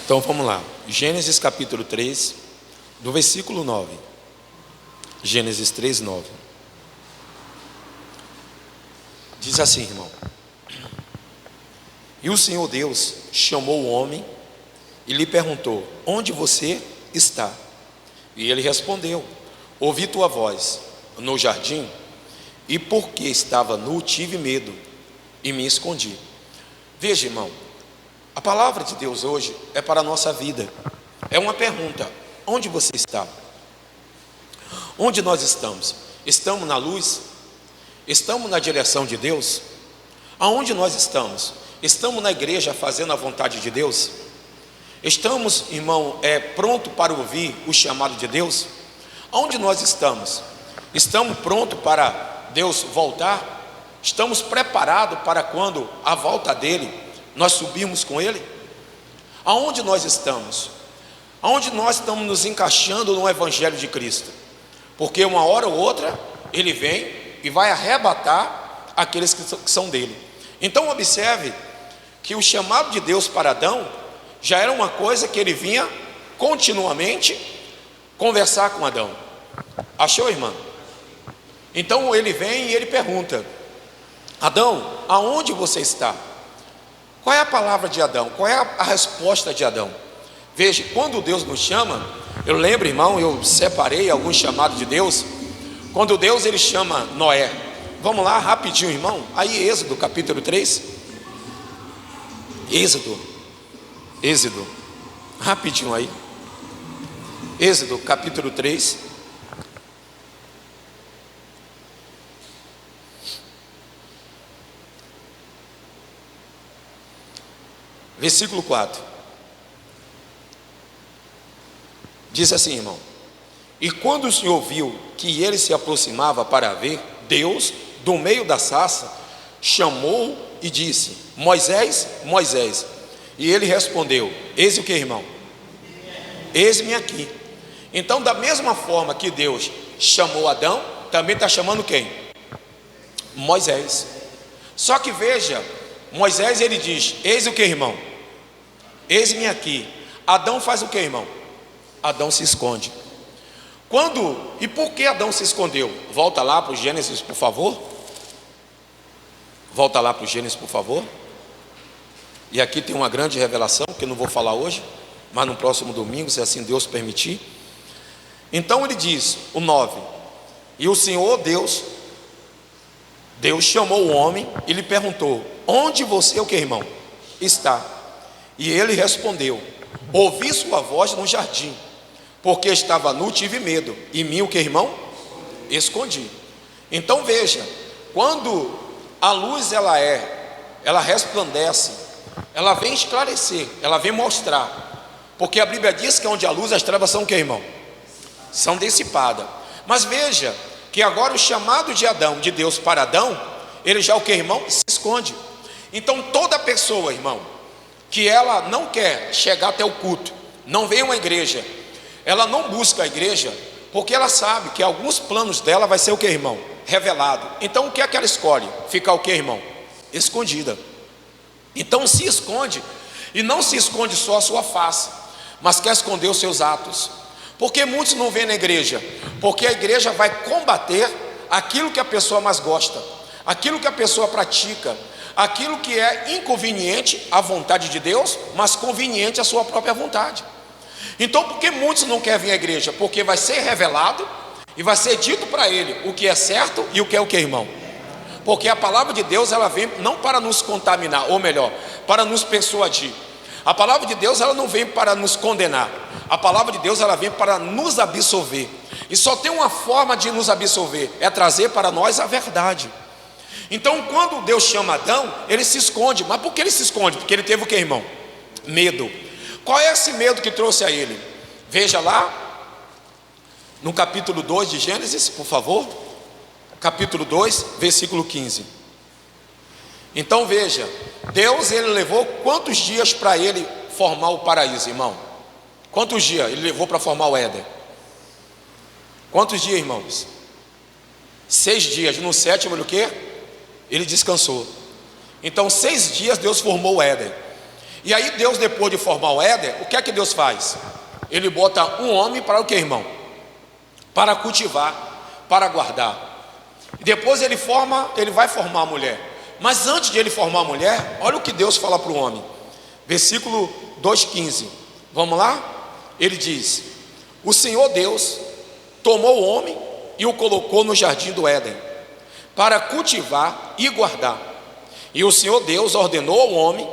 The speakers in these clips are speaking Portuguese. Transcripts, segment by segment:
Então vamos lá, Gênesis capítulo 3, do versículo 9. Gênesis 3, 9. Diz assim, irmão: E o Senhor Deus chamou o homem e lhe perguntou: onde você está? E ele respondeu: ouvi tua voz no jardim, e porque estava nu, tive medo e me escondi. Veja, irmão, a palavra de Deus hoje é para a nossa vida. É uma pergunta: onde você está? Onde nós estamos? Estamos na luz? Estamos na direção de Deus? Aonde nós estamos? Estamos na igreja fazendo a vontade de Deus? Estamos, irmão, pronto para ouvir o chamado de Deus? Aonde nós estamos? Estamos prontos para Deus voltar? Estamos preparados para quando a volta dele nós subimos com ele? Aonde nós estamos? Aonde nós estamos nos encaixando no Evangelho de Cristo? Porque uma hora ou outra ele vem e vai arrebatar aqueles que são dele. Então observe que o chamado de Deus para Adão já era uma coisa que ele vinha continuamente conversar com Adão. Achou, irmã? Então ele vem e ele pergunta: Adão, aonde você está? Qual é a palavra de Adão? Qual é a resposta de Adão? Veja, quando Deus nos chama, eu lembro, irmão, eu separei alguns chamados de Deus. Quando Deus ele chama Noé, vamos lá rapidinho, irmão. Aí Êxodo capítulo 3. Êxodo, rapidinho aí. Êxodo capítulo 3. Versículo 4. Diz assim, irmão: E quando o Senhor viu que ele se aproximava para ver, Deus, do meio da sarça, chamou e disse: Moisés, Moisés. E ele respondeu: eis o que, irmão? Eis-me aqui. Então, da mesma forma que Deus chamou Adão, também está chamando quem? Moisés. Só que veja, Moisés ele diz: eis o que, irmão? Eis-me aqui. Adão faz o que, irmão? Adão se esconde. E por que Adão se escondeu? Volta lá para o Gênesis, por favor. Volta lá para o Gênesis, por favor. E aqui tem uma grande revelação que eu não vou falar hoje, mas no próximo domingo, se assim Deus permitir. Então ele diz, o 9: E o Senhor Deus chamou o homem e lhe perguntou: onde você, o que, irmão? Está. E ele respondeu: ouvi sua voz no jardim, porque estava nu, tive medo, e mim, o que, irmão? Escondi. Então veja, quando a luz ela resplandece, ela vem esclarecer, ela vem mostrar, porque a Bíblia diz que onde a luz, as trevas são o que, irmão? São dissipadas. Mas veja que agora o chamado de Adão, de Deus para Adão, ele já o que, irmão? Se esconde. Então toda pessoa, irmão, que ela não quer chegar até o culto, não vem a uma igreja, ela não busca a igreja, porque ela sabe que alguns planos dela vai ser o que, irmão? Revelado. Então o que é que ela escolhe? Ficar o que, irmão? Escondida. Então se esconde, e não se esconde só a sua face, mas quer esconder os seus atos. Porque muitos não vêm na igreja, porque a igreja vai combater aquilo que a pessoa mais gosta, aquilo que a pessoa pratica, aquilo que é inconveniente à vontade de Deus, mas conveniente à sua própria vontade. Então por que muitos não querem vir à igreja? Porque vai ser revelado e vai ser dito para ele o que é certo e o que é o que, irmão? Porque a palavra de Deus ela vem não para nos contaminar, ou melhor, para nos persuadir. A palavra de Deus ela não vem para nos condenar. A palavra de Deus ela vem para nos absolver. E só tem uma forma de nos absolver, é trazer para nós a verdade. Então quando Deus chama Adão, ele se esconde. Mas por que ele se esconde? Porque ele teve o que, irmão? Medo. Qual é esse medo que trouxe a ele? Veja lá no capítulo 2 de Gênesis, por favor. Capítulo 2, versículo 15. Então veja, Deus ele levou quantos dias para ele formar o paraíso, irmão? Quantos dias ele levou para formar o Éden? Quantos dias, irmãos? 6 dias. No sétimo, o quê? Ele descansou. Então 6 dias Deus formou o Éden. E aí Deus, depois de formar o Éden, o que é que Deus faz? Ele bota um homem para o que, irmão? Para cultivar, para guardar. E depois ele vai formar a mulher. Mas antes de ele formar a mulher, olha o que Deus fala para o homem. Versículo 2,15. Vamos lá? Ele diz: o Senhor Deus tomou o homem e o colocou no jardim do Éden, para cultivar e guardar. E o Senhor Deus ordenou ao homem: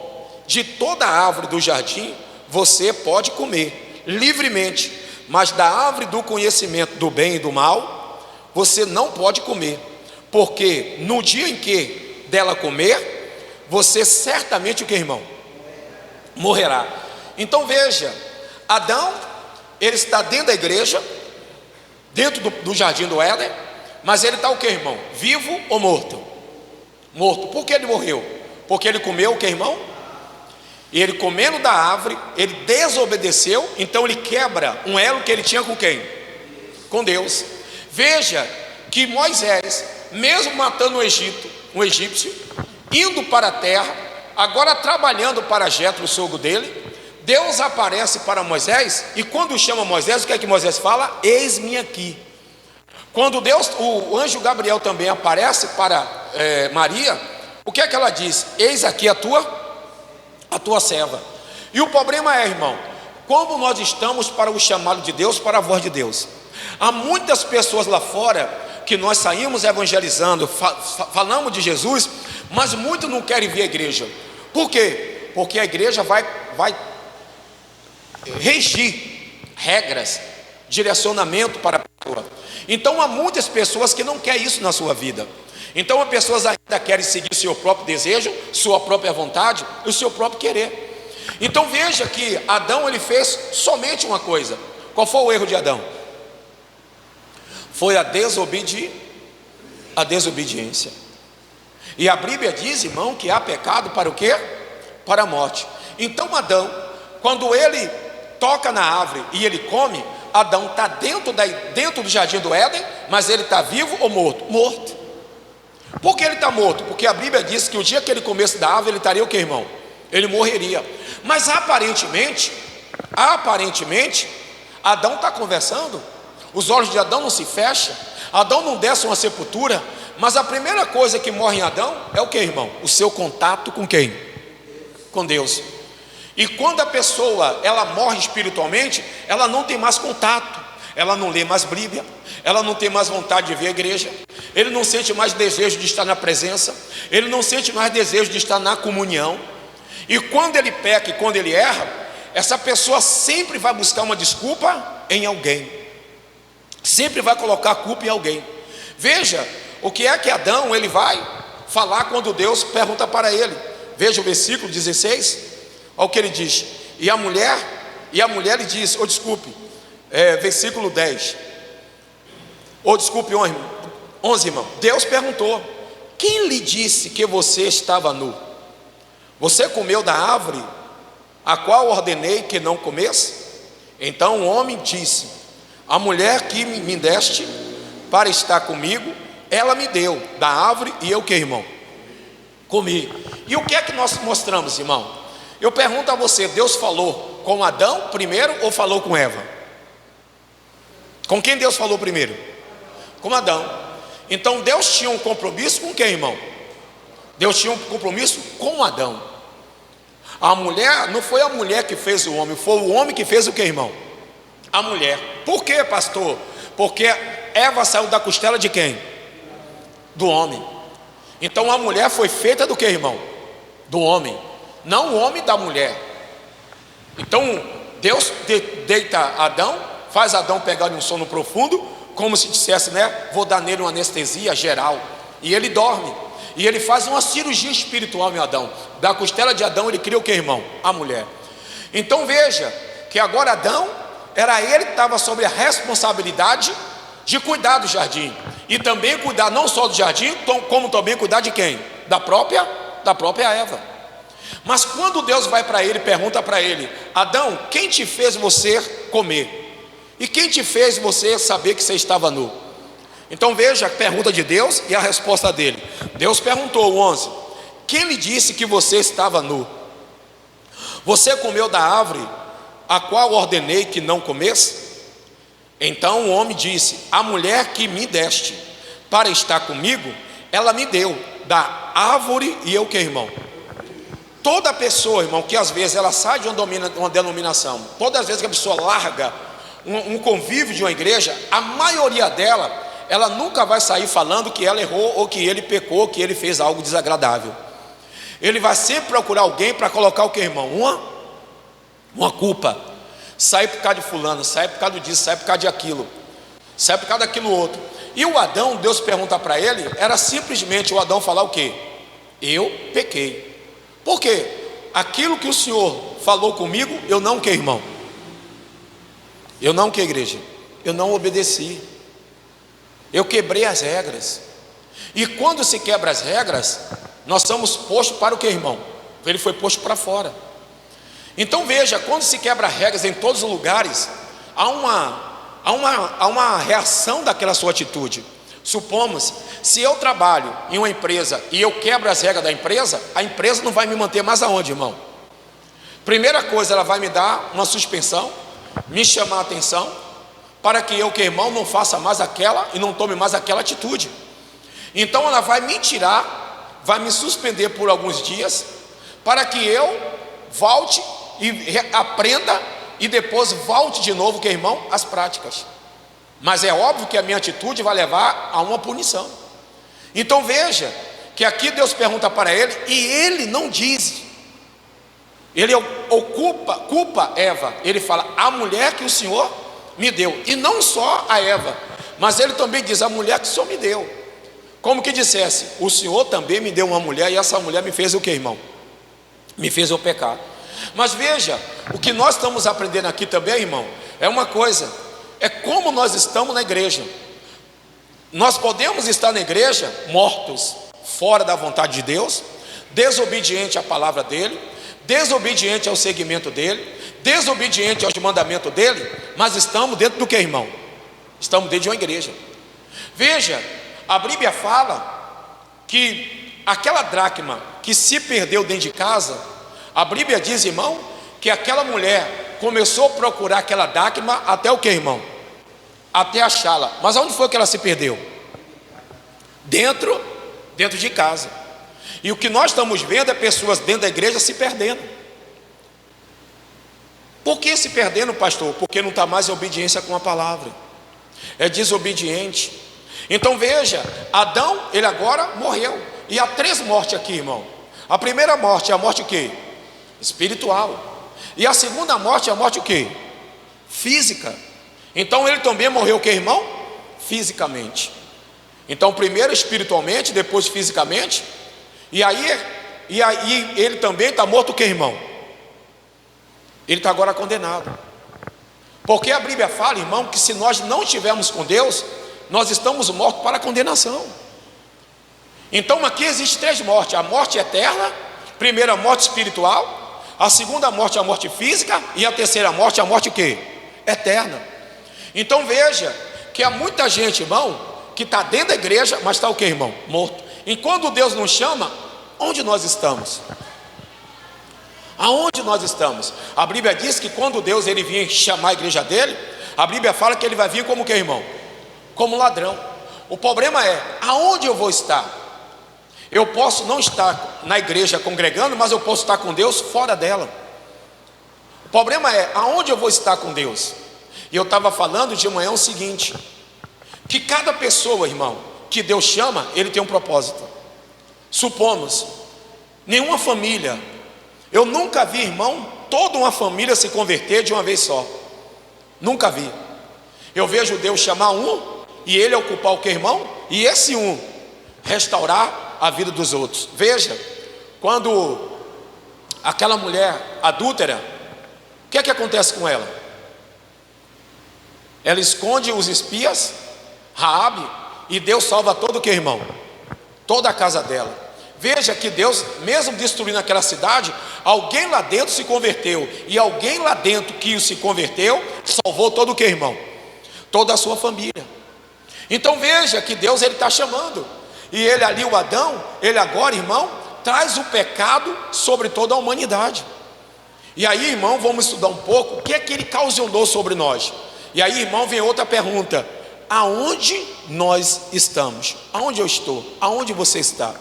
de toda a árvore do jardim você pode comer livremente, mas da árvore do conhecimento do bem e do mal você não pode comer, porque no dia em que dela comer, você certamente, o que, irmão? Morrerá. Então veja, Adão, ele está dentro da igreja, dentro do jardim do Éden, mas ele está o que, irmão? Vivo ou morto? Morto. Por que ele morreu? Porque ele comeu o que, irmão? E ele, comendo da árvore, ele desobedeceu. Então ele quebra um elo que ele tinha com quem? Com Deus. Veja que Moisés, mesmo matando um egípcio, indo para a terra, agora trabalhando para Jetro, o sogro dele, Deus aparece para Moisés. E quando chama Moisés, o que é que Moisés fala? Eis-me aqui. Quando o anjo Gabriel também aparece para Maria, o que é que ela diz? Eis aqui a tua serva. E o problema é, irmão, como nós estamos para o chamado de Deus, para a voz de Deus. Há muitas pessoas lá fora que nós saímos evangelizando, falamos de Jesus, mas muitos não querem vir à igreja. Por quê? Porque a igreja vai regir regras, direcionamento para a pessoa. Então há muitas pessoas que não querem isso na sua vida. Então as pessoas ainda querem seguir seu próprio desejo, sua própria vontade e o seu próprio querer. Então veja que Adão, ele fez somente uma coisa. Qual foi o erro de Adão? Foi a desobediência. E a Bíblia diz, irmão, que há pecado para o quê? Para a morte. Então Adão, quando ele toca na árvore e ele come, Adão está dentro do jardim do Éden, mas ele está vivo ou morto? Morto. Por que ele está morto? Porque a Bíblia diz que o dia que ele comesse da árvore, ele estaria o que, irmão? Ele morreria. Mas aparentemente, Adão está conversando, os olhos de Adão não se fecham, Adão não desce uma sepultura, mas a primeira coisa que morre em Adão é o que, irmão? O seu contato com quem? Com Deus. E quando a pessoa, ela morre espiritualmente, ela não tem mais contato, ela não lê mais Bíblia, ela não tem mais vontade de ver a igreja, ele não sente mais desejo de estar na presença, ele não sente mais desejo de estar na comunhão. E quando ele peca e quando ele erra, essa pessoa sempre vai buscar uma desculpa em alguém, sempre vai colocar a culpa em alguém. Veja o que é que Adão ele vai falar quando Deus pergunta para ele. Veja o versículo 16, olha o que ele diz. E a mulher lhe diz, versículo 10, desculpe, 11, irmão. Deus perguntou: quem lhe disse que você estava nu? Você comeu da árvore a qual ordenei que não comesse? Então o homem disse: a mulher que me deste para estar comigo, ela me deu da árvore e eu o que, irmão? Comi. E o que é que nós mostramos, irmão? Eu pergunto a você, Deus falou com Adão primeiro ou falou com Eva? Com quem Deus falou primeiro? Com Adão. Então Deus tinha um compromisso com quem, irmão? Deus tinha um compromisso com Adão. A mulher, não foi a mulher que fez o homem, foi o homem que fez o que, irmão? A mulher. Por quê, pastor? Porque Eva saiu da costela de quem? Do homem. Então a mulher foi feita do que, irmão? Do homem, não o homem da mulher. Então Deus deita Adão, faz Adão pegar um sono profundo, como se dissesse, né? Vou dar nele uma anestesia geral. E ele dorme. E ele faz uma cirurgia espiritual em Adão. Da costela de Adão ele cria o que, irmão? A mulher. Então veja que agora Adão, era ele que estava sobre a responsabilidade de cuidar do jardim. E também cuidar não só do jardim, como também cuidar de quem? Da própria Eva. Mas quando Deus vai para ele, pergunta para ele: Adão, quem te fez você comer? E quem te fez você saber que você estava nu? Então veja a pergunta de Deus e a resposta dele. Deus perguntou, 11: quem lhe disse que você estava nu? Você comeu da árvore a qual ordenei que não comesse? Então o homem disse: a mulher que me deste para estar comigo, ela me deu da árvore. E eu que, irmão? Toda pessoa, irmão, que às vezes ela sai de uma denominação, todas as vezes que a pessoa larga um convívio de uma igreja, a maioria dela, ela nunca vai sair falando que ela errou, ou que ele pecou, que ele fez algo desagradável. Ele vai sempre procurar alguém para colocar o que, irmão? Uma culpa. Sai por causa de fulano, sai por causa disso, sai por causa de aquilo, sai por causa daquilo outro. E o Adão, Deus pergunta para ele, era simplesmente o Adão falar o quê? Eu pequei. Por quê? Aquilo que o Senhor falou comigo, eu não que, irmão? Eu não que, igreja? Eu não obedeci. Eu quebrei as regras. E quando se quebra as regras, nós somos postos para o que, irmão? Ele foi posto para fora. Então veja, quando se quebra regras em todos os lugares, há uma reação daquela sua atitude. Supomos, se eu trabalho em uma empresa e eu quebro as regras da empresa, a empresa não vai me manter mais aonde, irmão? Primeira coisa, ela vai me dar uma suspensão, me chamar a atenção, para que eu, que irmão, não faça mais aquela e não tome mais aquela atitude. Então ela vai me tirar, vai me suspender por alguns dias, para que eu volte e aprenda e depois volte de novo, que irmão, às práticas. Mas é óbvio que a minha atitude vai levar a uma punição. Então veja que aqui Deus pergunta para ele, e ele não diz, ele culpa Eva. Ele fala: a mulher que o Senhor me deu. E não só a Eva, mas ele também diz: a mulher que o Senhor me deu. Como que dissesse: o Senhor também me deu uma mulher, e essa mulher me fez o que, irmão? Me fez eu pecar. Mas veja, o que nós estamos aprendendo aqui também, irmão, é uma coisa, é como nós estamos na igreja. Nós podemos estar na igreja mortos, fora da vontade de Deus, desobediente à palavra dele, desobediente ao segmento dele, desobediente aos mandamentos dele, mas estamos dentro do que, irmão? Estamos dentro de uma igreja. Veja, a Bíblia fala que aquela dracma que se perdeu dentro de casa, a Bíblia diz, irmão, que aquela mulher começou a procurar aquela dracma até o que, irmão? Até achá-la. Mas onde foi que ela se perdeu? Dentro de casa. E o que nós estamos vendo é pessoas dentro da igreja se perdendo. Por que se perdendo, pastor? Porque não está mais em obediência com a palavra, é desobediente. Então veja, Adão, ele agora morreu. E há 3 mortes aqui, irmão. A primeira morte é a morte o quê? Espiritual. E a segunda morte é a morte o quê? Física. Então ele também morreu o quê, irmão? Fisicamente. Então primeiro espiritualmente, depois fisicamente. E aí ele também está morto o quê, irmão? Ele está agora condenado. Porque a Bíblia fala, irmão, que se nós não estivermos com Deus, nós estamos mortos para a condenação. Então aqui existe 3 mortes: a morte eterna, primeira morte espiritual, a segunda morte a morte física, e a terceira morte a morte o quê? Eterna. Então veja que há muita gente, irmão, que está dentro da igreja, mas está o quê, irmão? Morto. E quando Deus nos chama, onde nós estamos? Aonde nós estamos? A Bíblia diz que quando Deus ele vinha chamar a igreja dele, a Bíblia fala que ele vai vir como o quê, irmão? Como ladrão. O problema é, aonde eu vou estar? Eu posso não estar na igreja congregando, mas eu posso estar com Deus fora dela. O problema é, aonde eu vou estar com Deus? E eu estava falando de manhã o seguinte, que cada pessoa, irmão, que Deus chama, ele tem um propósito. Supomos, nenhuma família, eu nunca vi, irmão, toda uma família se converter de uma vez só. Nunca vi. Eu vejo Deus chamar um, e ele ocupar o que, irmão? E esse um restaurar a vida dos outros. Veja, quando aquela mulher adúltera, o que é que acontece com ela? Ela esconde os espias, Raabe, e Deus salva todo o que, irmão? Toda a casa dela. Veja que Deus, mesmo destruindo aquela cidade, alguém lá dentro se converteu, e alguém lá dentro que se converteu, salvou todo o que, irmão? Toda a sua família. Então veja que Deus ele está chamando, e ele ali, o Adão, ele agora, irmão, traz o pecado sobre toda a humanidade. E aí, irmão, vamos estudar um pouco o que é que ele causou sobre nós. E aí, irmão, vem outra pergunta: aonde nós estamos? Aonde eu estou? Aonde você está?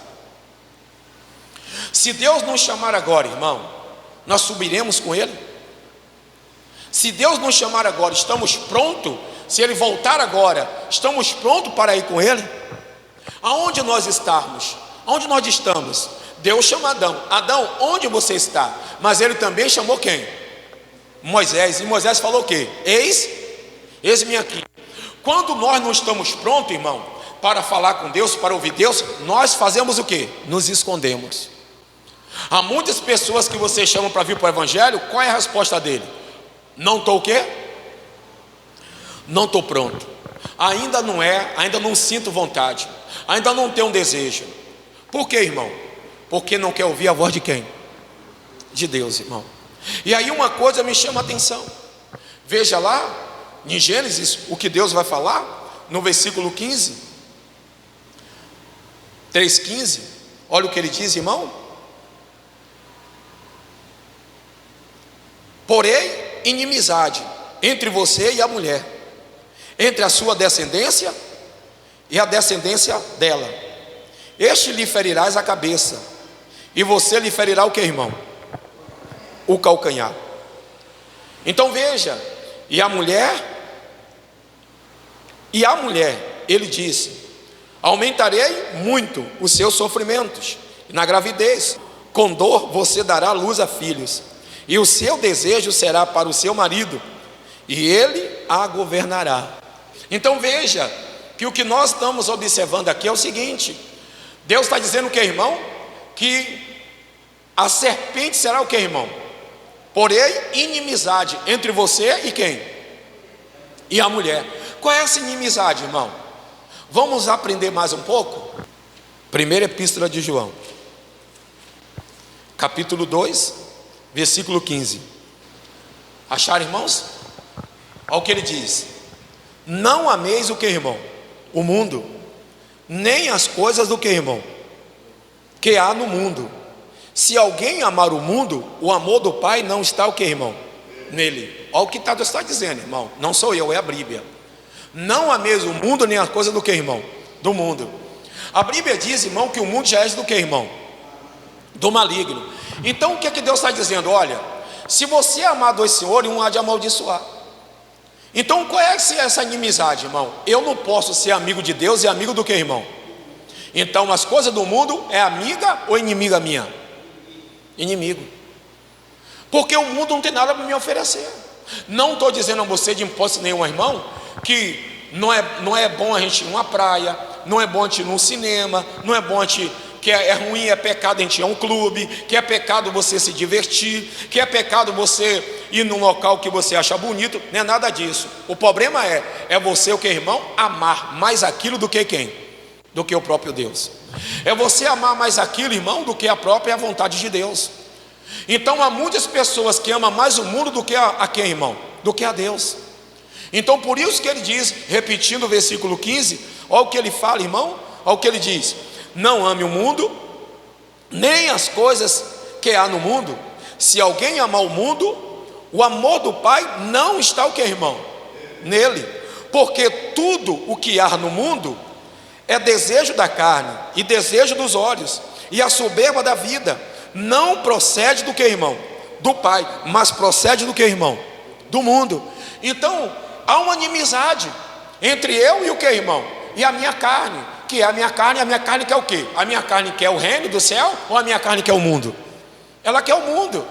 Se Deus nos chamar agora, irmão, nós subiremos com Ele? Se Deus nos chamar agora, estamos prontos? Se Ele voltar agora, estamos prontos para ir com Ele? Aonde nós estamos? Aonde nós estamos? Deus chama Adão: Adão, onde você está? Mas Ele também chamou quem? Moisés. E Moisés falou o quê? Eis-me aqui. Quando nós não estamos prontos, irmão, para falar com Deus, para ouvir Deus, nós fazemos o quê? Nos escondemos. Há muitas pessoas que você chama para vir para o Evangelho, qual é a resposta dele? Não estou o quê? Não estou pronto. Ainda não sinto vontade. Ainda não tenho um desejo. Por quê, irmão? Porque não quer ouvir a voz de quem? De Deus, irmão. E aí uma coisa me chama a atenção. Veja lá, em Gênesis, o que Deus vai falar, no versículo 15, 3,15, olha o que ele diz, irmão. Porém, inimizade entre você e a mulher, entre a sua descendência e a descendência dela. Este lhe ferirás a cabeça, e você lhe ferirá o que, irmão? O calcanhar. Então veja, e a mulher, ele disse: aumentarei muito os seus sofrimentos, e na gravidez, com dor você dará luz a filhos, e o seu desejo será para o seu marido, e ele a governará. Então veja, que o que nós estamos observando aqui é o seguinte: Deus está dizendo o que, irmão? Que a serpente será o que, irmão? Porém, inimizade entre você e quem? E a mulher. Qual é essa inimizade, irmão? Vamos aprender mais um pouco? Primeira Epístola de João, capítulo 2, versículo 15. Acharam, irmãos? Olha o que ele diz: não ameis o que, irmão? O mundo, nem as coisas do que, irmão? Que há no mundo. Se alguém amar o mundo, o amor do Pai não está o que, irmão? Nele. Olha o que Deus está dizendo, irmão. Não sou eu, é a Bíblia. Não ameis o mundo, nem as coisas do que, irmão? Do mundo. A Bíblia diz, irmão, que o mundo já é do que, irmão? Do maligno. Então o que é que Deus está dizendo? Olha, se você amar dois senhores, um há de amaldiçoar. Então qual é essa inimizade, irmão? Eu não posso ser amigo de Deus e amigo do que, irmão? Então as coisas do mundo é amiga ou inimiga minha? Inimigo. Porque o mundo não tem nada para me oferecer. Não estou dizendo a você de imposto nenhum, irmão, que não é bom a gente ir numa praia, não é bom a gente ir num cinema, não é bom a gente, que é ruim, é pecado a gente ir a um clube, que é pecado você se divertir, que é pecado você ir num local que você acha bonito. Não é nada disso. O problema é você, o que, irmão? Amar mais aquilo do que quem? Do que o próprio Deus. É você amar mais aquilo, irmão, do que a própria vontade de Deus. Então há muitas pessoas que amam mais o mundo do que a quem, irmão? Do que a Deus. Então por isso que ele diz, repetindo o versículo 15, olha o que ele fala, irmão, olha o que ele diz: não ame o mundo, nem as coisas que há no mundo. Se alguém amar o mundo, o amor do Pai não está o que, irmão? Nele. Porque tudo o que há no mundo é desejo da carne, e desejo dos olhos, e a soberba da vida, não procede do que, irmão? Do Pai, mas procede do que, irmão? Do mundo. Então há uma inimizade entre eu e o que, irmão? E a minha carne, que é a minha carne quer o quê? A minha carne quer o reino do céu, ou a minha carne quer o mundo? Ela quer o mundo.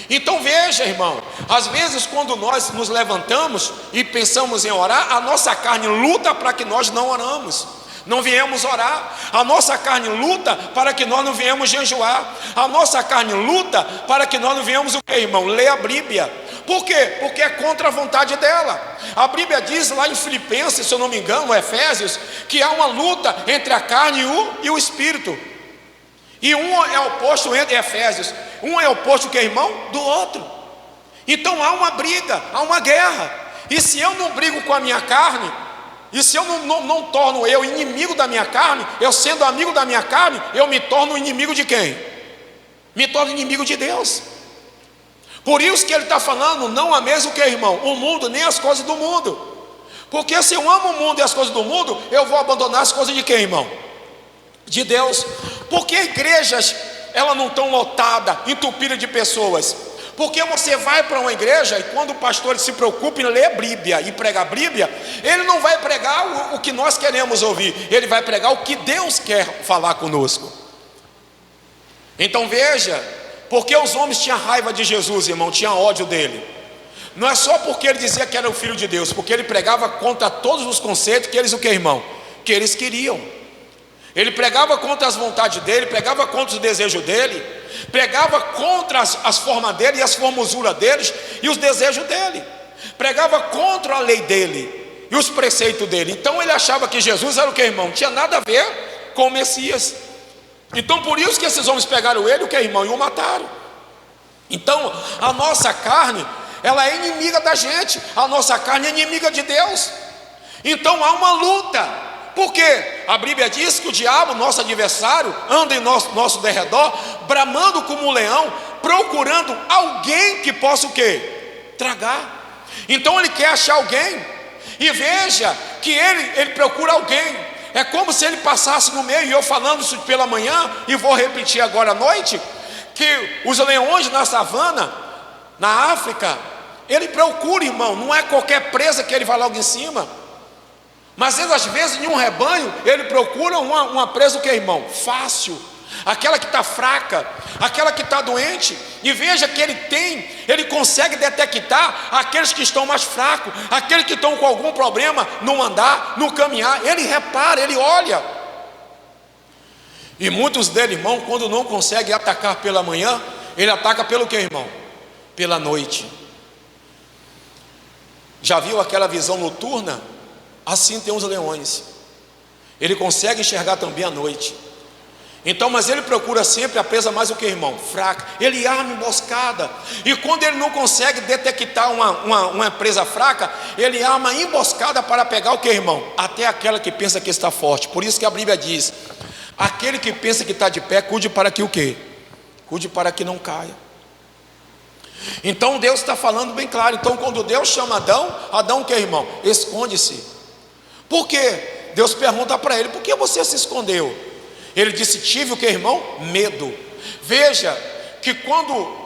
Então veja, irmão, às vezes quando nós nos levantamos e pensamos em orar, a nossa carne luta para que nós não oramos, não viemos orar. A nossa carne luta para que nós não viemos jejuar. A nossa carne luta para que nós não viemos o que, irmão? Ler a Bíblia. Por quê? Porque é contra a vontade dela. A Bíblia diz lá em Filipenses, se eu não me engano, Efésios, que há uma luta entre a carne e o espírito. E um é oposto entre Efésios. Um é oposto, que é irmão, do outro. Então há uma briga, há uma guerra. E se eu não brigo com a minha carne, e se eu não torno eu inimigo da minha carne, eu sendo amigo da minha carne, eu me torno inimigo de quem? Me torno inimigo de Deus. Por isso que ele está falando, não ameis o que, irmão? O mundo, nem as coisas do mundo. Porque se eu amo o mundo e as coisas do mundo, eu vou abandonar as coisas de quem, irmão? De Deus. Porque igrejas, elas não estão lotadas, entupidas de pessoas. Porque você vai para uma igreja e quando o pastor se preocupa em ler a Bíblia e pregar a Bíblia, ele não vai pregar o que nós queremos ouvir, ele vai pregar o que Deus quer falar conosco. Então veja, porque os homens tinham raiva de Jesus, irmão, tinham ódio dele. Não é só porque ele dizia que era o Filho de Deus, porque ele pregava contra todos os conceitos que eles, o que, irmão? Que eles queriam. Ele pregava contra as vontades dele, pregava contra os desejos dele, pregava contra as formas dele e as formosuras deles e os desejos dele, pregava contra a lei dele e os preceitos dele. Então ele achava que Jesus era o que, irmão? Não tinha nada a ver com o Messias. Então por isso que esses homens pegaram ele, o que, irmão? E o mataram. Então a nossa carne, ela é inimiga da gente, a nossa carne é inimiga de Deus. Então há uma luta. Porque a Bíblia diz que o diabo, nosso adversário, anda em nosso derredor, bramando como um leão, procurando alguém que possa o quê? Tragar. Então ele quer achar alguém. E veja que ele procura alguém. É como se ele passasse no meio, e eu falando isso pela manhã, e vou repetir agora à noite, que os leões na savana, na África, ele procura, irmão, não é qualquer presa que ele vai logo em cima. Mas às vezes em um rebanho ele procura uma presa, o que, irmão? Fácil, aquela que está fraca, aquela que está doente. E veja que ele consegue detectar aqueles que estão mais fracos, aqueles que estão com algum problema no andar, no caminhar. Ele repara, ele olha. E muitos deles, irmão, quando não consegue atacar pela manhã, ele ataca pelo que, irmão? Pela noite. Já viu aquela visão noturna? Assim tem os leões. Ele consegue enxergar também à noite. Então, mas ele procura sempre a presa mais o que, irmão? Fraca. Ele arma emboscada. E quando ele não consegue detectar uma presa fraca, ele arma emboscada para pegar o que, irmão? Até aquela que pensa que está forte. Por isso que a Bíblia diz: aquele que pensa que está de pé, cuide para que o quê? Cuide para que não caia. Então Deus está falando bem claro. Então quando Deus chama Adão o que, irmão? Esconde-se. Por quê? Deus pergunta para ele: por que você se escondeu? Ele disse: tive o que, irmão? Medo. Veja que quando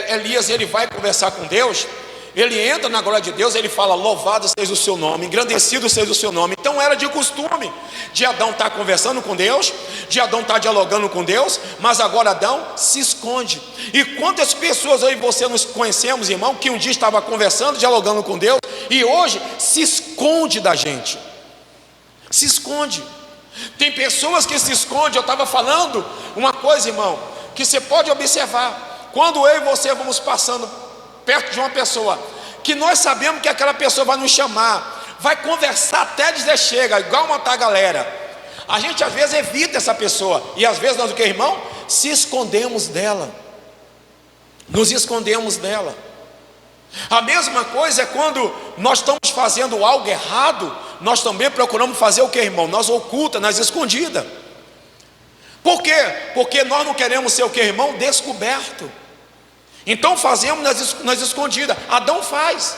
Elias ele vai conversar com Deus, ele entra na glória de Deus, ele fala: louvado seja o seu nome, engrandecido seja o seu nome. Então era de costume de Adão estar conversando com Deus, de Adão estar dialogando com Deus, mas agora Adão se esconde. E quantas pessoas eu e você nos conhecemos, irmão, que um dia estava conversando, dialogando com Deus, e hoje se esconde da gente, se esconde. Tem pessoas que se escondem. Eu estava falando uma coisa, irmão, que você pode observar. Quando eu e você vamos passando perto de uma pessoa, que nós sabemos que aquela pessoa vai nos chamar, vai conversar até dizer chega, igual matar a galera, a gente às vezes evita essa pessoa. E às vezes nós o que, irmão? Se escondemos dela. Nos escondemos dela. A mesma coisa é quando nós estamos fazendo algo errado, nós também procuramos fazer o que, irmão? Nós oculta, nas escondidas. Por quê? Porque nós não queremos ser o que, irmão? Descoberto. Então fazemos nas escondidas. Adão faz.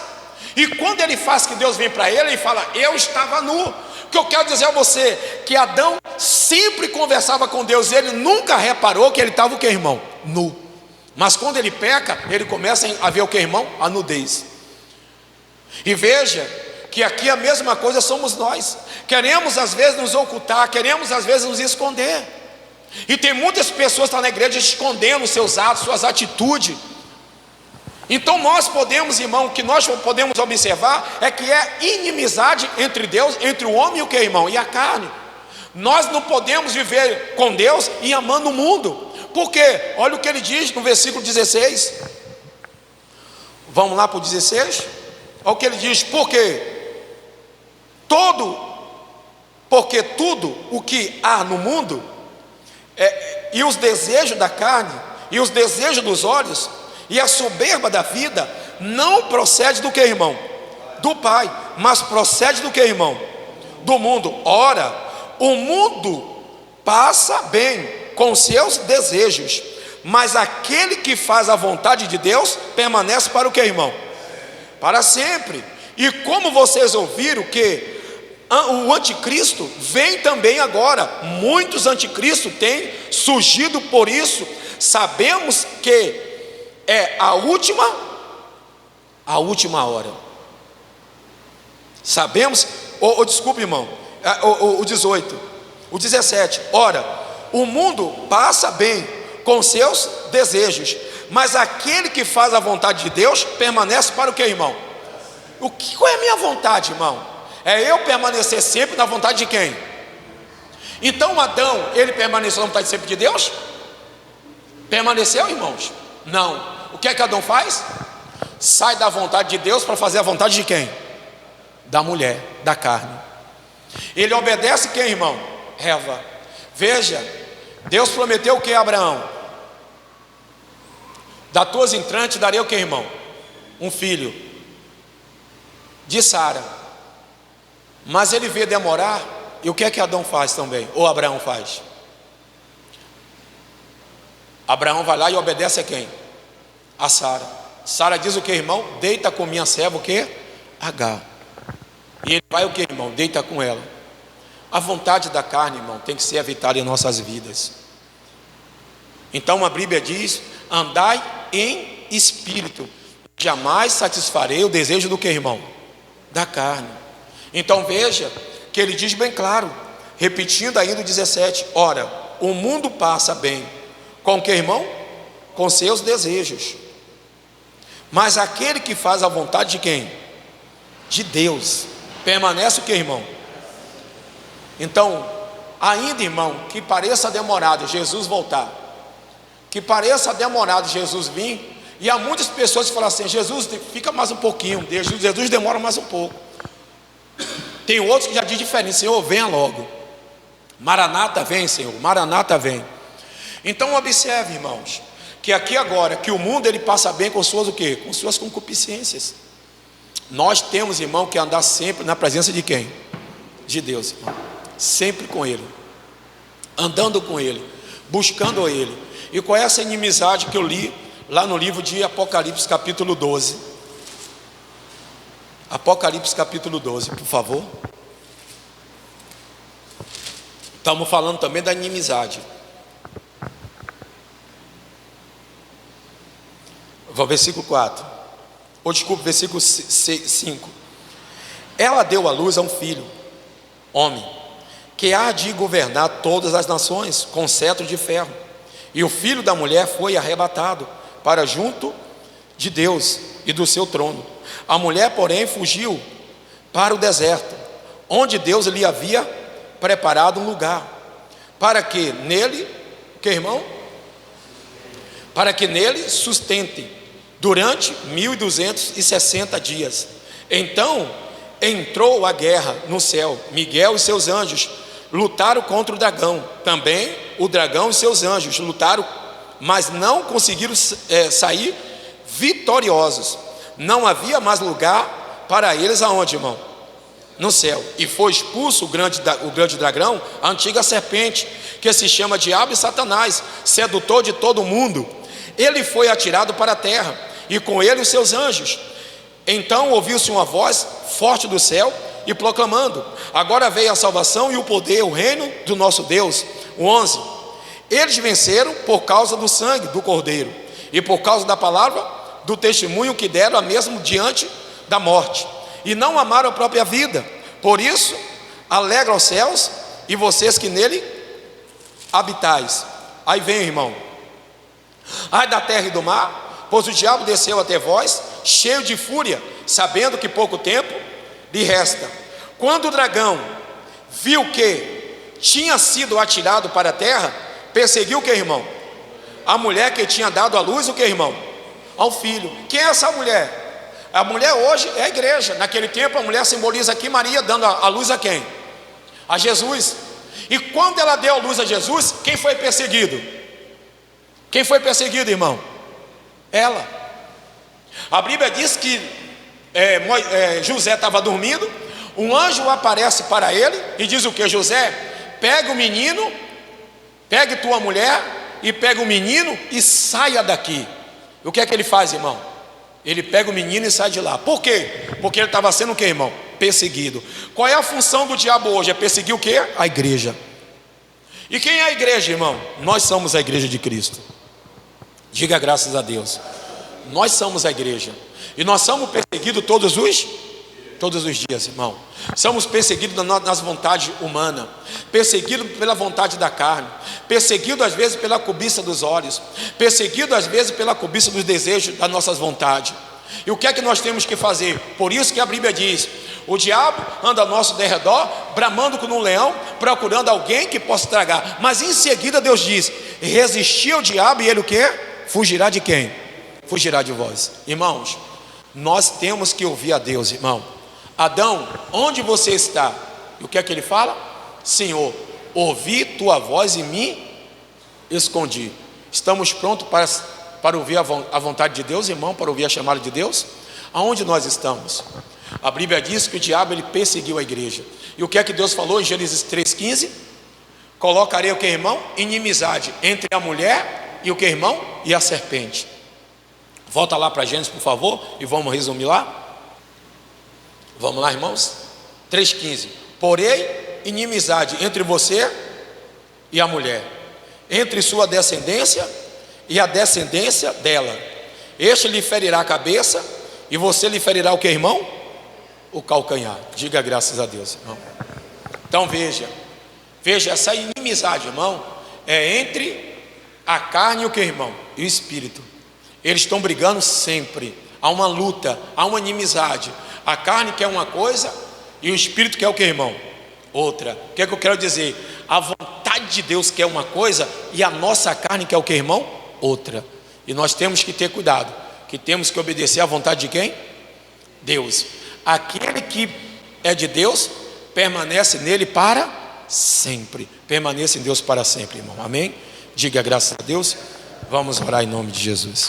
E quando ele faz, que Deus vem para ele e fala: eu estava nu. O que eu quero dizer a você? Que Adão sempre conversava com Deus. Ele nunca reparou que ele estava o que, irmão? Nu. Mas quando ele peca, ele começa a ver o que, irmão? A nudez. E veja que aqui a mesma coisa somos nós. Queremos às vezes nos ocultar, queremos às vezes nos esconder. E tem muitas pessoas que estão na igreja escondendo seus atos, suas atitudes. Então nós podemos, irmão, o que nós podemos observar é que é inimizade entre Deus, entre o homem e o que, irmão? E a carne. Nós não podemos viver com Deus e amando o mundo. Por quê? Olha o que ele diz no versículo 16. Vamos lá para o 16. Olha o que ele diz: porque tudo o que há no mundo, e os desejos da carne, e os desejos dos olhos, e a soberba da vida, não procede do que, irmão? Do Pai, mas procede do que, irmão? Do mundo. Ora, o mundo passa bem com seus desejos, Mas aquele que faz a vontade de Deus permanece para o que, irmão? Para sempre. E como vocês ouviram que o anticristo vem também agora, muitos anticristos têm surgido, por isso sabemos que é a última hora. Sabemos, desculpe, irmão, o 18, o 17. Ora, o mundo passa bem com seus desejos, mas aquele que faz a vontade de Deus permanece para o que, irmão? Qual é a minha vontade, irmão? É eu permanecer sempre na vontade de quem? Então Adão, ele permaneceu na vontade sempre de Deus? Permaneceu, irmãos? Não. O que é que Adão faz? Sai da vontade de Deus para fazer a vontade de quem? Da mulher, da carne. Ele obedece quem, irmão? Eva. Veja, Deus prometeu o que a Abraão? Da tuas entrantes darei o que, irmão? Um filho. De Sara. Mas ele vê demorar. E o que é que Adão faz também? Ou Abraão faz? Abraão vai lá e obedece a quem? A Sara. Sara diz o que, irmão? Deita com minha serva o que? Agar. E ele vai o que, irmão? Deita com ela. A vontade da carne, irmão, tem que ser evitada em nossas vidas. Então a Bíblia diz: andai em espírito, jamais satisfarei o desejo do que, irmão? Da carne. Então veja que ele diz bem claro, repetindo ainda o 17: ora, o mundo passa bem com o que, irmão? Com seus desejos, mas aquele que faz a vontade de quem? De Deus, permanece o que, irmão? Então, ainda, irmão, que pareça demorado Jesus voltar, que pareça demorado Jesus vir, e há muitas pessoas que falam assim: Jesus, fica mais um pouquinho, Jesus demora mais um pouco. Tem outros que já dizem diferente: Senhor, venha logo. Maranata vem, Senhor, Maranata vem. Então observe, irmãos, que aqui agora, que o mundo ele passa bem com suas o quê? Com suas concupiscências. Nós temos, irmão, que andar sempre na presença de quem? De Deus, irmão. Sempre com Ele, andando com Ele, buscando Ele. E qual é essa inimizade que eu li lá no livro de Apocalipse capítulo 12? Apocalipse capítulo 12, por favor. Estamos falando também da inimizade. Versículo 4, ou desculpe, versículo 5. Ela deu à luz a um filho, homem, que há de governar todas as nações com cetro de ferro. E o filho da mulher foi arrebatado para junto de Deus e do seu trono. A mulher, porém, fugiu para o deserto, onde Deus lhe havia preparado um lugar, para que nele, que irmão? Para que nele sustente durante 1260 dias. Então entrou a guerra no céu. Miguel e seus anjos lutaram contra o dragão. Também o dragão e seus anjos lutaram, mas não conseguiram sair vitoriosos. Não havia mais lugar para eles aonde, irmão? No céu. E foi expulso o grande dragão, a antiga serpente, que se chama Diabo e Satanás, sedutor de todo mundo. Ele foi atirado para a terra, e com ele os seus anjos. Então ouviu-se uma voz forte do céu, e proclamando: agora veio a salvação e o poder, o reino do nosso Deus. O 11. Eles venceram por causa do sangue do Cordeiro, e por causa da palavra do testemunho que deram a mesmo diante da morte, e não amaram a própria vida. Por isso alegra os céus e vocês que nele habitais. Aí vem, irmão: ai da terra e do mar, pois o diabo desceu até vós, cheio de fúria, sabendo que pouco tempo lhe resta. Quando o dragão viu que tinha sido atirado para a terra, perseguiu o que, irmão? A mulher que tinha dado à luz o que, irmão? Ao filho. Quem é essa mulher? A mulher hoje é a igreja. Naquele tempo a mulher simboliza aqui Maria dando a luz a quem? A Jesus. E quando ela deu a luz a Jesus, quem foi perseguido? Quem foi perseguido, irmão? Ela. A Bíblia diz que José estava dormindo, um anjo aparece para ele e diz o que? José, pega o menino, pegue tua mulher e pega o menino e saia daqui. E o que é que ele faz, irmão? Ele pega o menino e sai de lá. Por quê? Porque ele estava sendo o que, irmão? Perseguido. Qual é a função do diabo hoje? É perseguir o quê? A igreja. E quem é a igreja, irmão? Nós somos a igreja de Cristo. Diga graças a Deus. Nós somos a igreja. E nós somos perseguidos todos os dias, irmão. Somos perseguidos nas vontades humanas, perseguidos pela vontade da carne, perseguidos às vezes pela cobiça dos olhos, perseguidos às vezes pela cobiça dos desejos das nossas vontades. E o que é que nós temos que fazer? Por isso que a Bíblia diz: o diabo anda ao nosso derredor, bramando como um leão, procurando alguém que possa tragar. Mas em seguida Deus diz: resistir ao diabo e ele o quê? Fugirá de quem? Fugirá de vós. Irmãos, nós temos que ouvir a Deus, irmão. Adão, onde você está? E o que é que ele fala? Senhor, ouvi tua voz e me escondi. Estamos prontos para ouvir a vontade de Deus, irmão, para ouvir a chamada de Deus? Aonde nós estamos? A Bíblia diz que o diabo ele perseguiu a igreja. E o que é que Deus falou em Gênesis 3,15? Colocarei o que, irmão? Inimizade entre a mulher e o que, irmão? E a serpente. Volta lá para Gênesis, por favor, e vamos resumir lá. Vamos lá, irmãos? 3,15. Porém, inimizade entre você e a mulher, entre sua descendência e a descendência dela. Este lhe ferirá a cabeça e você lhe ferirá o que, irmão? O calcanhar. Diga graças a Deus, irmão. Então veja essa inimizade, irmão, é entre a carne e o que, irmão? E o espírito. Eles estão brigando sempre. Há uma luta, há uma inimizade. A carne quer uma coisa e o espírito quer o que, irmão? Outra. O que é que eu quero dizer? A vontade de Deus quer uma coisa e a nossa carne quer o que, irmão? Outra. E nós temos que ter cuidado, que temos que obedecer à vontade de quem? Deus. Aquele que é de Deus permanece nele para sempre. Permaneça em Deus para sempre, irmão. Amém? Diga graças a Deus. Vamos orar em nome de Jesus.